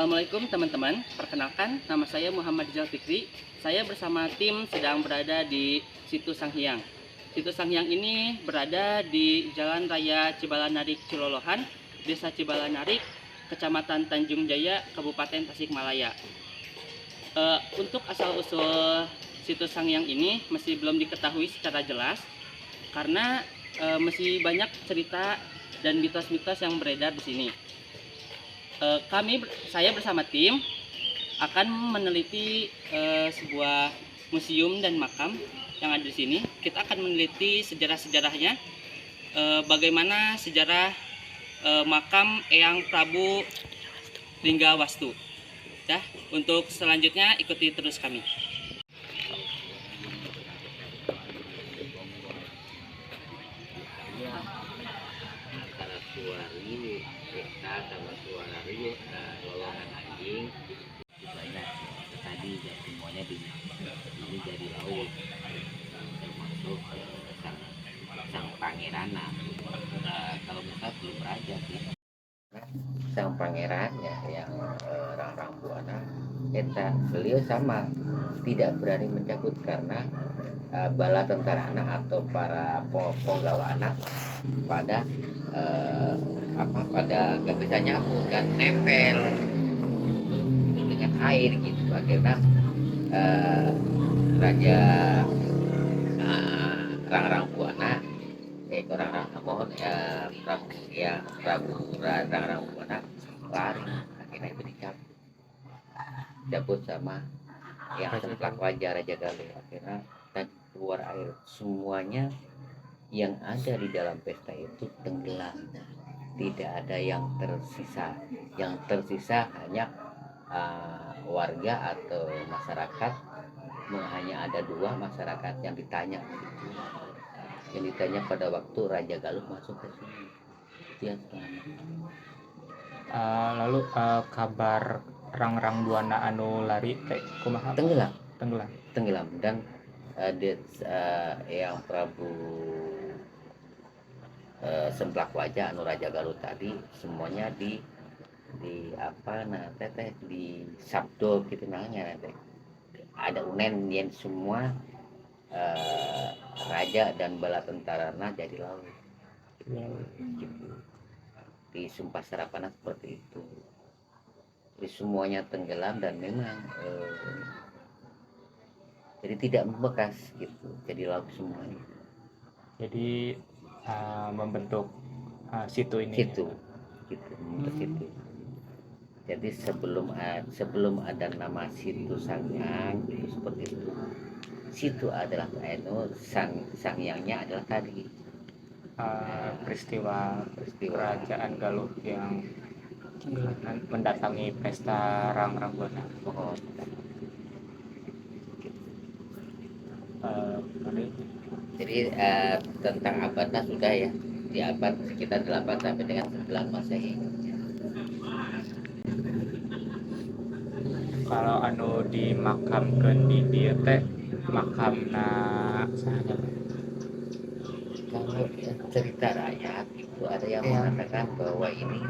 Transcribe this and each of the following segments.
Assalamualaikum teman-teman, perkenalkan nama saya Muhammad Rizal Fikri. Saya bersama tim sedang berada di Situ Sanghyang. Situ Sanghyang ini berada di Jalan Raya Cibalanarik Cilolohan, Desa Cibalanarik, Kecamatan Tanjung Jaya, Kabupaten Tasikmalaya. Untuk asal-usul Situ Sanghyang ini masih belum diketahui secara jelas karena masih banyak cerita dan mitos-mitos yang beredar di sini. Saya bersama tim akan meneliti sebuah museum dan makam yang ada di sini. Kita akan meneliti sejarah-sejarahnya, bagaimana sejarah makam Eyang Prabu Linggawastu. Ya, untuk selanjutnya ikuti terus kami. Antara suara riuh kereta sama suara riuh lolongan anjing banyak tadi ya, semuanya di ini dari laut termasuk sang pangeran. Kalau misalnya belum raja sih sang pangeran ya yang Rangrang Buana eta beliau sama tidak berani mencabut karena bala tentara anak atau para penggawa anak pada pada nggak bisa nyambung dan nempel dengan air gitu. Akhirnya raja Rangrang Buana Rangrang mohon Prabu Rangrang Buana lari, akhirnya itu dicabut sama yang semplak wajah Raja Galuh. Akhirnya dan keluar air, semuanya yang ada di dalam pesta itu tenggelam, tidak ada yang tersisa. Yang tersisa hanya warga atau masyarakat. Hanya ada 2 masyarakat yang ditanya pada waktu Raja Galuh masuk ke sini. Dia lalu kabar Rangrang Buana anu lari teh kumaha? Tenggelam dan yang Prabu semplak wajah anu Raja Galuh tadi semuanya di apa teteh di sabdo gitu namanya teh ada unen yang semua raja dan bala tentarana jadi laut gitu. Di Sumpah Serapana seperti itu, jadi semuanya tenggelam dan memang jadi tidak membekas gitu, jadi laut semuanya. Jadi membentuk situ ini. Situ membentuk situ. Jadi sebelum ada nama Situ Sanghyang itu seperti itu. Situ adalah Sangyangnya adalah tadi peristiwa kerajaan Galuh yang mendatangi pesta Rangrang Buana. Jadi tentang abadnya sudah ya, di abad sekitar 8 sampai dengan 9 Masehi. Kalau anu dimakamkeun di dieu teh makamna saha? Kalau cerita rakyat itu ada yang mengatakan bahwa ini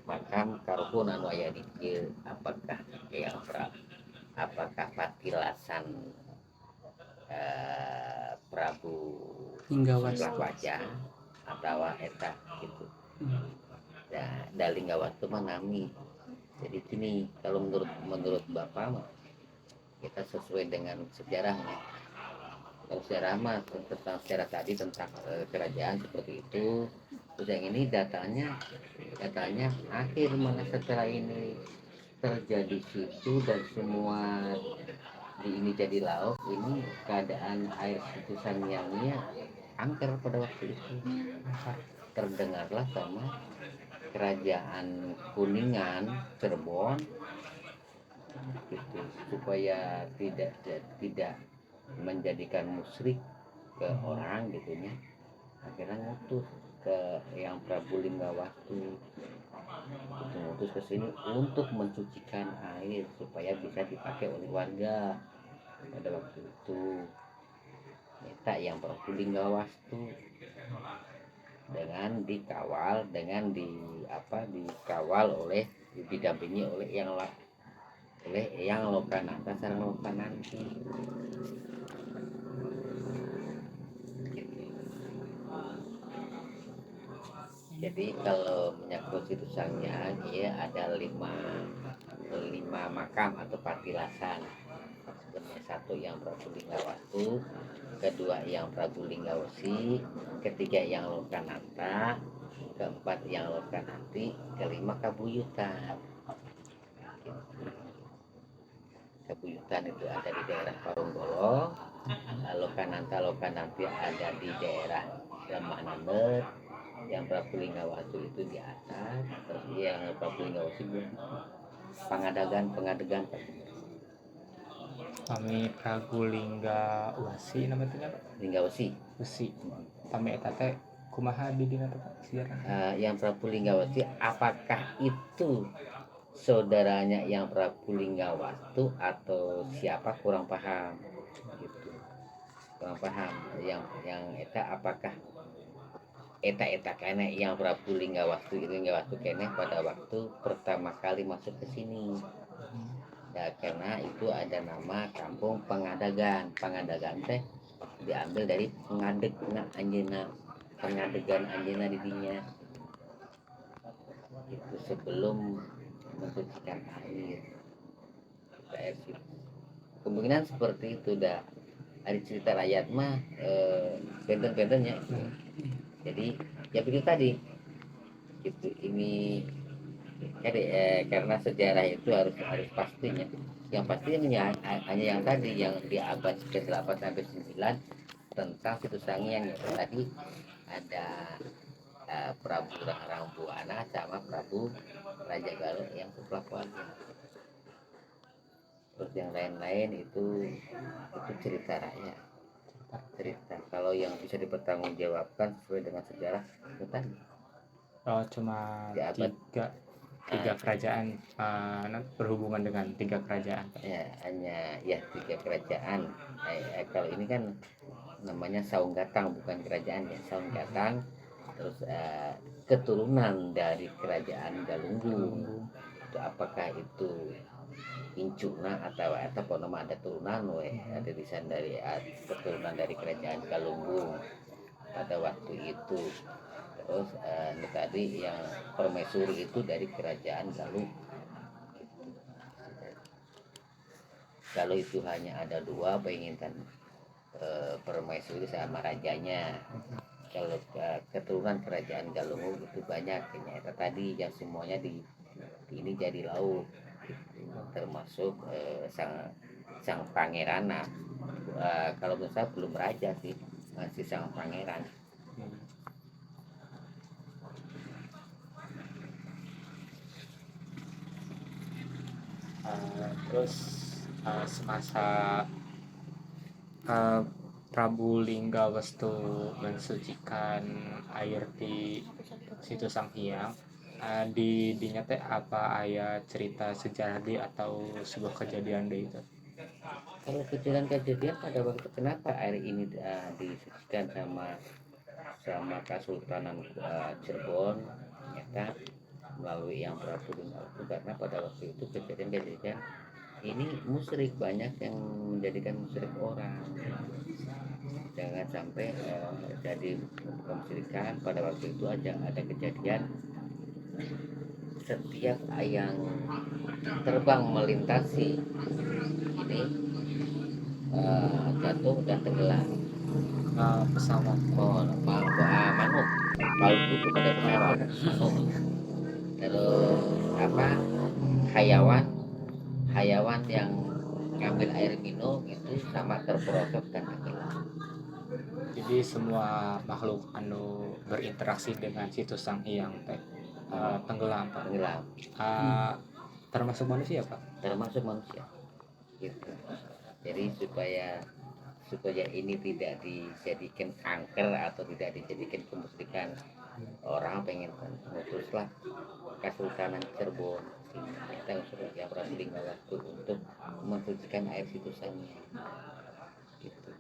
makam karuhun anu aya di dieu, apakah yang apakah patilasan Prabu Semplak Wajah atau eta gitu. Nah, Linggawastu mah nami. Jadi gini, kalau menurut Bapak kita sesuai dengan sejarahnya. Kalau sejarah mah tentang sejarah tadi tentang kerajaan seperti itu. Terus yang ini datanya akhir mana setelah ini terjadi situ dan semua di ini jadi laut, ini keadaan air Situ Sangyangnya angker pada waktu itu. Terdengarlah sama kerajaan Kuningan Cirebon gitu, supaya tidak menjadikan musyrik ke orang gitunya, akhirnya ngutus ke yang Prabu Linggawastu itu, ngutus ke sini untuk mensucikan air supaya bisa dipakai oleh warga pada waktu itu. Eta yang Prabu Linggawastu dikawal oleh, didampingi oleh yang Lokananta sareng Lokananti. Jadi kalau menyangkut Situ Sangiang, ya ada lima makam atau patilasan. Sebenarnya satu yang Prabu Linggawastu, kedua yang Prabu Linggawesi, ketiga yang Lokananta, keempat yang Lokananti, kelima Kabuyutan. Kabuyutan itu ada di daerah Parunggolo, Lokananta ada di daerah Ramahanember, yang Prabu Linggawastu itu di atas, terus yang Prabu Linggawesi Pangadegan. Kami Prabu Linggawasi namanya Pak. Linggawesi. Besi. Kami eta teh kumaha di dina teh Pak sejarah? Yang Prabu Linggawesi apakah itu saudaranya yang Prabu Linggawastu atau siapa, kurang paham gitu. Kurang paham yang eta apakah eta kene yang Prabu Linggawastu kene pada waktu pertama kali masuk ke sini. Ya, karena itu ada nama kampung Pangadegan teh diambil dari pengadegan anjeuna didinya itu sebelum mensucikan air situ. Kemungkinan seperti itu dah. Ada cerita rakyat mah benten-bentennya. Jadi ya begitu tadi gitu. Ini karena sejarah itu harus pastinya. Yang pasti hanya yang tadi yang di abad ke-8 sampai 9 tentang Situ Sangiang. Yang tadi ada Prabu Rangbuana sama Prabu Raja Galuh yang sebelah wajah. Terus yang lain-lain itu cerita rakyat. Cerita kalau yang bisa dipertanggungjawabkan sesuai dengan sejarah itu tadi. Oh, cuma Di abad tiga kerajaan berhubungan dengan 3 kerajaan. Ya, hanya ya 3 kerajaan. Kalau ini kan namanya Saung Gatang, bukan kerajaan ya, Saung Gatang. Terus keturunan dari kerajaan Galunggung. Itu apakah itu incuna atau pokoknya ada turunan ada desain dari keturunan dari kerajaan Galunggung pada waktu itu. Terus tadi yang permaisuri itu dari kerajaan Galuh. Kalau itu hanya ada 2 pengintan permaisuri sama rajanya. Kalau keturunan kerajaan Galunggung itu banyak, ternyata tadi yang semuanya di ini jadi lauk, termasuk sang pangeran. Kalau menurut saya belum raja sih, masih sang pangeran. Terus semasa Prabu Linggawastu mensucikan air di Situ Sangiang, di dinya teh apa aya cerita sejarah di atau sebuah kejadian di itu? Kalau kejadian pada waktu kenapa air ini disucikan sama Kesultanan Cirebon, ternyata melalui yang Prabu Linggawastu, karena pada waktu itu kejadian ini musyrik, banyak yang menjadikan musyrik orang. Jangan sampai jadi kemusyrikan. Pada waktu itu ada kejadian setiap yang terbang melintasi ini jatuh dan tenggelam. Pesawat Manuk kalau itu pada pesawat manuk. Terus hayawan yang ngambil air minum itu sama terperosok dan tenggelam. Jadi semua makhluk anu berinteraksi dengan Situ Sangiang teh tenggelam. Termasuk manusia Pak? Termasuk manusia gitu. Jadi supaya ini tidak dijadikan kanker atau tidak dijadikan kemusyrikan, orang pengen memutuslah Kesultanan Cirebon kita usul yang Prabu Linggawastu untuk mensucikan air Situ Sangiang gitu.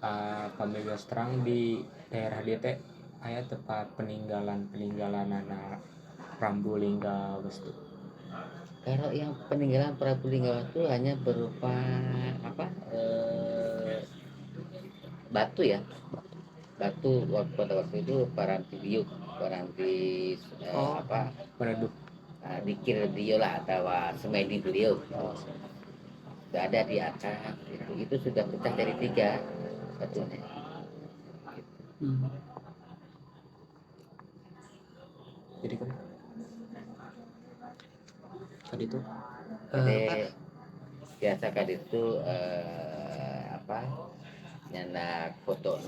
Pamilgas terang di daerah dia teh aya tempat peninggalan anak Prambulingga Wastu. Kalau yang peninggalan Prabu Linggawatu hanya berupa apa? Batu ya. Batu pada waktu itu Paranti Biuk, Paranti apa? Peneduh. Dikir beliau lah atau semedi beliau. Sudah ada di atas itu sudah pecah dari 3 batunya. Jadi kan tadi itu Jadi biasa kan itu apa? Nyanak foto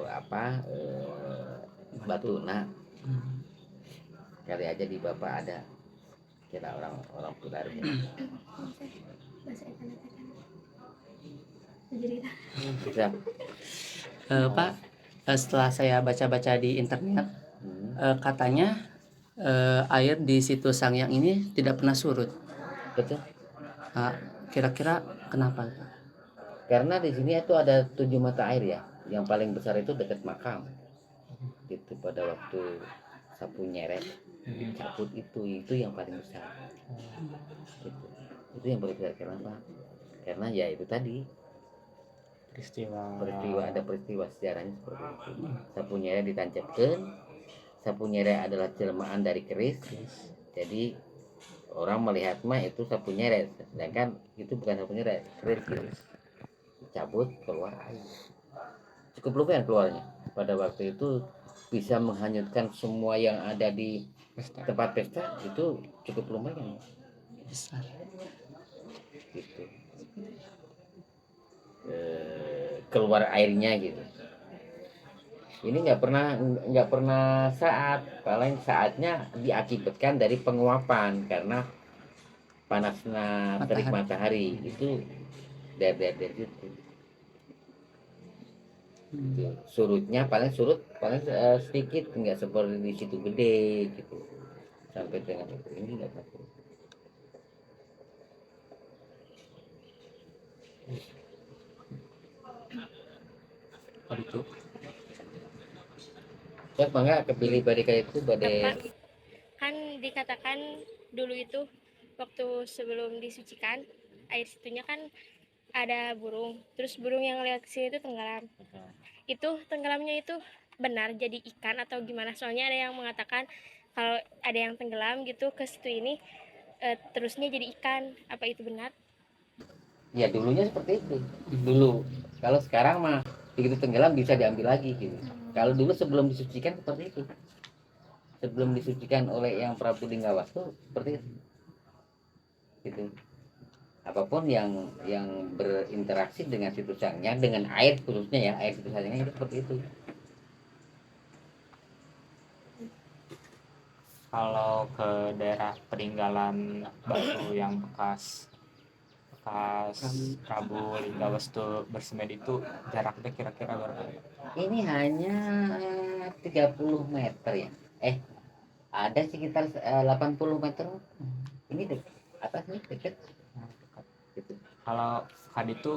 apa? Batu kali aja di bapak ada kira orang pularnya. Bisa. Pak, setelah saya baca-baca di internet, katanya air di situs Sangyang ini tidak pernah surut. Betul. Kira-kira kenapa? Karena di sini itu ada 7 mata air ya. Yang paling besar itu dekat makam. Itu pada waktu Sapu Nyeret dicabut itu yang paling besar. Itu yang paling besar. Kenapa? Karena ya itu tadi ada peristiwa sejarahnya seperti itu. Sapu Nyeret ditancapkan. Sapu Nyeret adalah jelmaan dari keris. Jadi orang melihat mah itu Sapu Nyeret, sedangkan itu bukan Sapu Nyeret, keris. Cabut keluar air. Cukup lumayan keluarnya. Pada waktu itu bisa menghanyutkan semua yang ada di tempat pesta, itu cukup lumayan Besar. gitu. Keluar airnya gitu. Ini nggak pernah paling saatnya diakibatkan dari penguapan karena panasnya terik matahari itu dari itu. Surutnya paling sedikit, nggak seperti di situ gede gitu sampai dengan itu. Ini nggak takut. itu Cek bangga kepilih badai itu badai. Kan dikatakan dulu itu waktu sebelum disucikan air situnya kan ada burung, terus burung yang lewat sini itu tenggelam. Itu tenggelamnya itu benar jadi ikan atau gimana? Soalnya ada yang mengatakan kalau ada yang tenggelam gitu ke situ ini terusnya jadi ikan. Apa itu benar? Ya dulunya seperti itu dulu. Kalau sekarang mah begitu tenggelam bisa diambil lagi gitu. Kalau dulu sebelum disucikan seperti itu. Sebelum disucikan oleh yang Prabu Linggawatu seperti itu. Gitu. Apapun yang berinteraksi dengan situs Sangyang, dengan air khususnya ya, air situs Sangyang itu seperti itu. kalau ke daerah peninggalan batu yang bekas Prabu Linggawatu bersemedi itu jaraknya kira-kira berapa? Ini hanya 30 meter ya. Ada sekitar 80 meter. Ini dekat, atasnya dekat. Gitu. Kalau tadi itu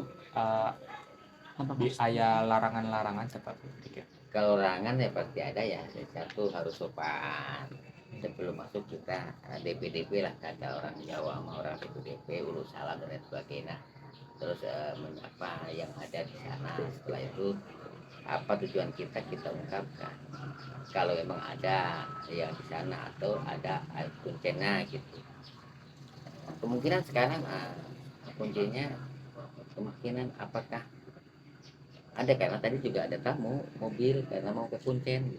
di aya larangan cepat dikit. Kalau larangan ya pasti ada ya. Satu harus sopan. Sebelum masuk kita DP lah, kata orang Jawa sama orang itu DP, ulus salam dan sebagainya. Terus menyapa yang ada di sana. Setelah itu apa tujuan kita ungkapkan. Kalau emang ada yang di sana atau ada kuncinya gitu. Kemungkinan sekarang kuncinya kemungkinan apakah ada, karena tadi juga ada tamu mobil karena mau ke Kuncen.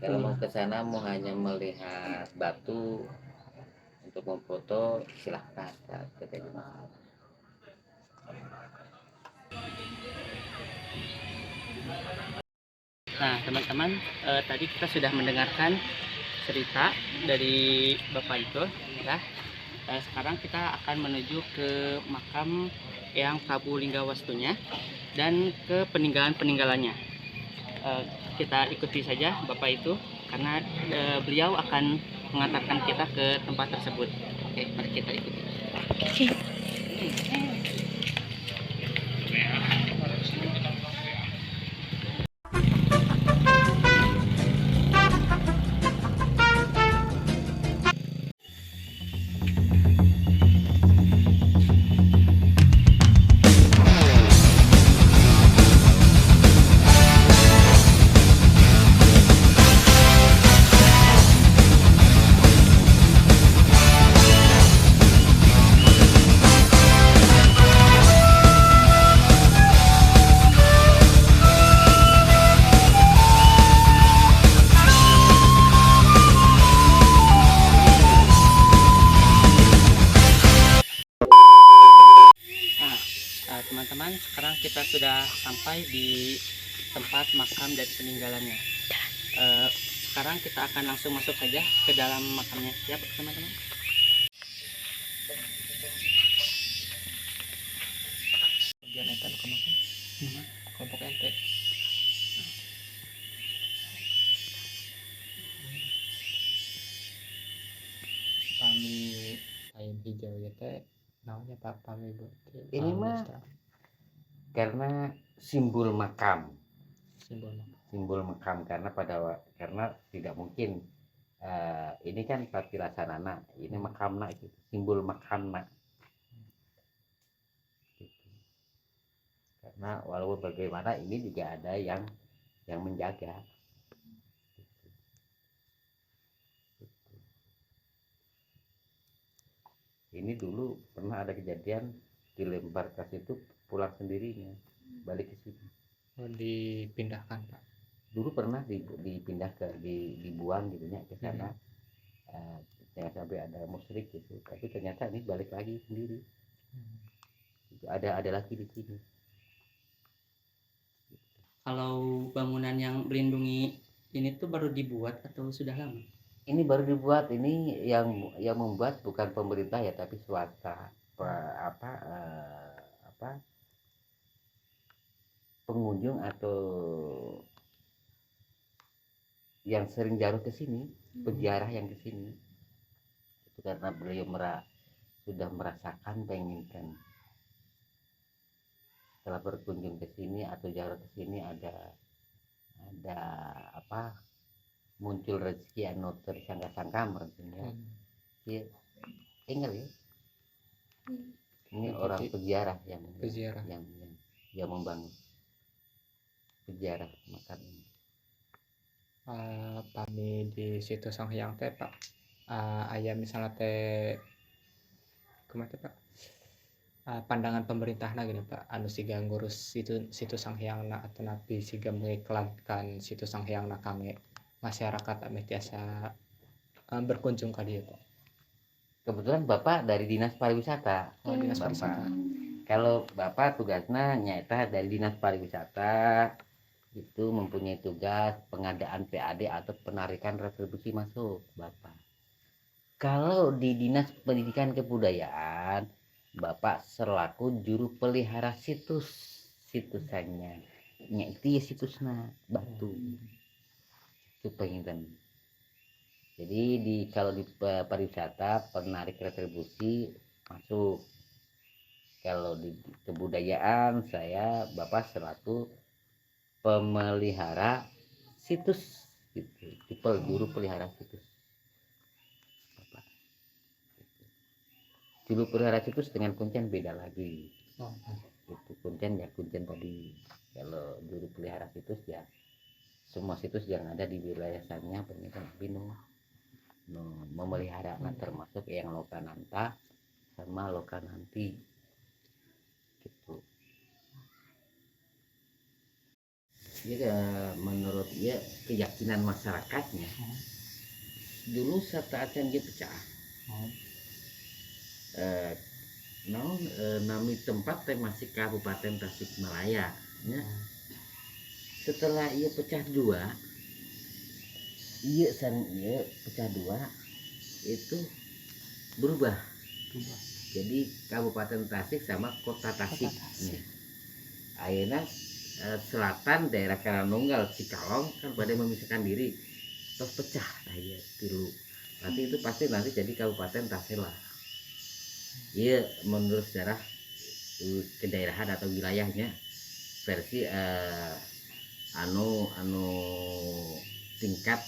Kalau mau ke sana mau hanya melihat batu untuk memfoto silahkan, terjadi masalah. Nah teman-teman, tadi kita sudah mendengarkan cerita dari Bapak itu ya. Sekarang kita akan menuju ke makam Eyang Prabu Linggawatunya dan ke peninggalan-peninggalannya. Kita ikuti saja Bapak itu karena beliau akan mengantarkan kita ke tempat tersebut. Oke, mari kita ikuti. Oke. teman-teman, sekarang kita sudah sampai di tempat makam dan peninggalannya. Sekarang kita akan langsung masuk saja ke dalam makamnya. Siap teman-teman? Bagian eta nu kemakan. Kelompok ente. Pami ayam hijau ya teh namanya Pak Pami Bu. Ini mah karena simbol makam, simbol karena karena tidak mungkin ini kan Patilasanana, ini makamna itu simbol makamna gitu. Karena walaupun bagaimana ini juga ada yang menjaga. Ini dulu pernah ada kejadian dilempar ke situ, pulang sendirinya, balik ke sini. Dipindahkan Pak. Dulu pernah dipindah dibuang gitu ya ke sana. Jangan sampai ada musyrik gitu, tapi ternyata ini balik lagi sendiri. Ada lagi di sini. Kalau bangunan yang melindungi ini tuh baru dibuat atau sudah lama? Ini baru dibuat, ini yang membuat bukan pemerintah ya, tapi swasta. Pengunjung atau yang sering jalan ke sini, peziarah yang ke sini. Itu karena beliau sudah merasakan, pengen setelah berkunjung ke sini atau jalan ke sini ada muncul rezeki anu tersangka-sangka maksudnya. Iya, ingat ya. Ini orang peziarah yang membangun peziarah makam ini. Pami di situ Sanghyang teh Pak. Aya misalnya teh kumaha teh Pak? Pandangan pemerintahna gini Pak, anu siga ngurus situ Sanghyangna atau napi siga mengiklankan situ Sanghyangna kangge masyarakat ame tiasa berkunjung ka dieu Pak. Kebetulan Bapak dari Dinas Pariwisata. Dinas Bapak. Pariwisata. Kalau Bapak tugasnya nyata dari Dinas Pariwisata itu mempunyai tugas pengadaan PAD atau penarikan retribusi masuk Bapak. Kalau di Dinas Pendidikan Kebudayaan Bapak selaku juru pelihara situsannya itu ya situsnya batu itu penginten. Jadi kalau di pariwisata penarik retribusi masuk. Kalau di kebudayaan saya Bapak selaku pemelihara situs gitu, juru pelihara situs. Bapak. Juru pelihara situs dengan kuncen beda lagi. Itu kuncen ya kuncen tadi. Kalau juru pelihara situs ya semua situs yang ada di wilayah sana pengen bingung memelihara, termasuk yang Lokananta sama Lokananti gitu. Jadi menurut dia keyakinan masyarakatnya dulu saat yang dia pecah nami tempat masih Kabupaten Tasikmalaya ya. Setelah ia pecah dua pecah dua itu berubah. Jadi Kabupaten Tasik sama Kota Tasik. Ayeuna selatan daerah Karanunggal Cikalong kan pada memisahkan diri terus pecah tilu. Nanti itu pasti nanti jadi Kabupaten Tasik lah. Iya menurut sejarah kedaerahan atau wilayahnya versi anu tingkat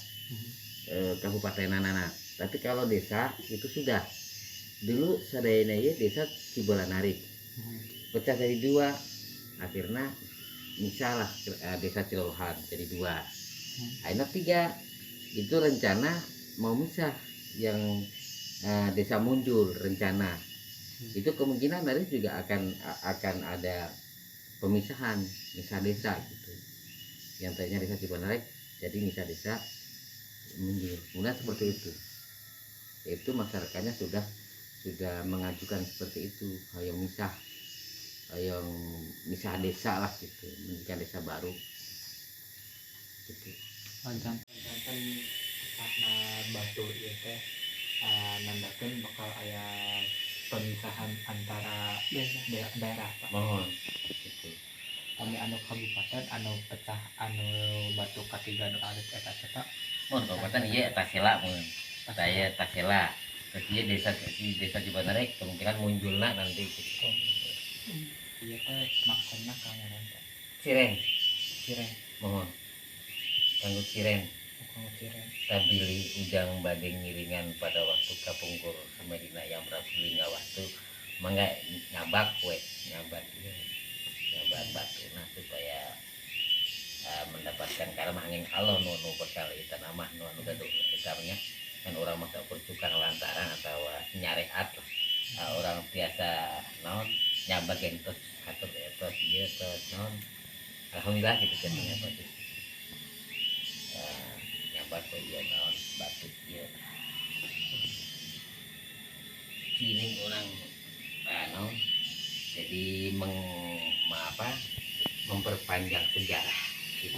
kabupaten Nana. Tapi kalau desa itu sudah dulu sadayana ya desa Cibolanarik pecah jadi dua, akhirnya misalnya desa Cilohan jadi dua, akhirnya tiga. Itu rencana mau misah yang desa Munjul rencana itu kemungkinan nanti juga akan ada pemisahan misah desa gitu, yang tadinya desa Cibonarik jadi misah desa Munjul. Kemudian seperti itu masyarakatnya sudah mengajukan seperti itu, hayang misah yang misah desa lah gitu, mendirikan desa baru gitu. Jantan karena batu ieu teh nandakeun bakal aya pemisahan antara daerah Pak. Mohon gitu. Kami anu kabupaten anu pecah anu batu katiga anu alit eta teh Pak. Mohon kabupaten ieu Tasela mun. Saya Tasela. Terus ieu desa Cibanerek kemungkinan munculna nanti gitu. Iya teh maksudna kangeran Pak. Cireng. Cireng, Mohon. Kanggo Cireng. bukan cireng. Tabili ujang bading ngiringan pada waktu kapungkur Medina yang berasulinga waktu mangga nyabak we nyabat ya, nyabat batu nah supaya mendapatkan karena angin Allah nu bekal itu nama nu gaduh itamnya kan orang masa percukang lantaran atau nyareat orang biasa naon nyabat gentos atur etos ieu tos naon alhamdulillah gitu jadinya pasti batu dia naon batu dia ini orang naon jadi memperpanjang sejarah gitu.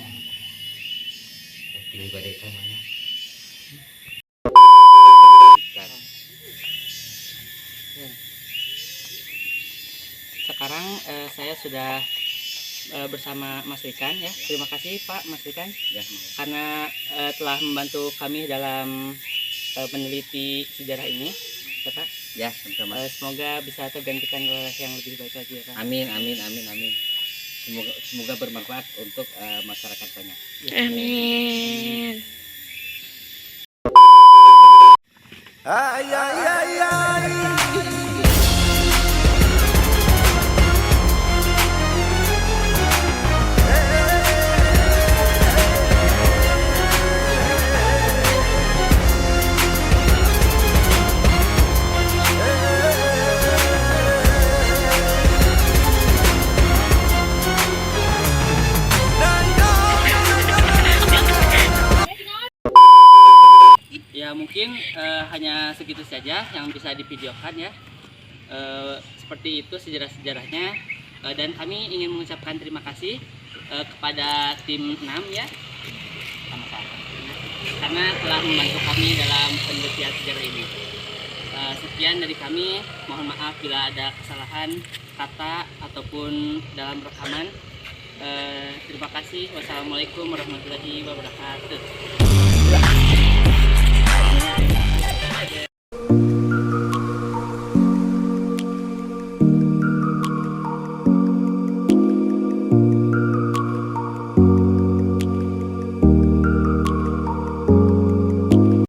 Pilih badai namanya Sekarang saya sudah bersama Mas Rikan ya. Terima kasih Pak Mas Rikan ya, karena telah membantu kami dalam meneliti sejarah ini ya Pak. ya sama-sama. Semoga bisa tergantikan oleh yang lebih baik lagi ya Pak. Amin amin amin amin. Semoga bermanfaat untuk masyarakat banyak. Amin. Ay, ay, ay, ay. Ya mungkin hanya segitu saja yang bisa divideokan ya. Seperti itu sejarah-sejarahnya dan kami ingin mengucapkan terima kasih kepada tim 6 ya sama-sama karena telah membantu kami dalam penelitian sejarah ini. Sekian dari kami, mohon maaf bila ada kesalahan kata ataupun dalam rekaman. Terima kasih. Wassalamualaikum warahmatullahi wabarakatuh.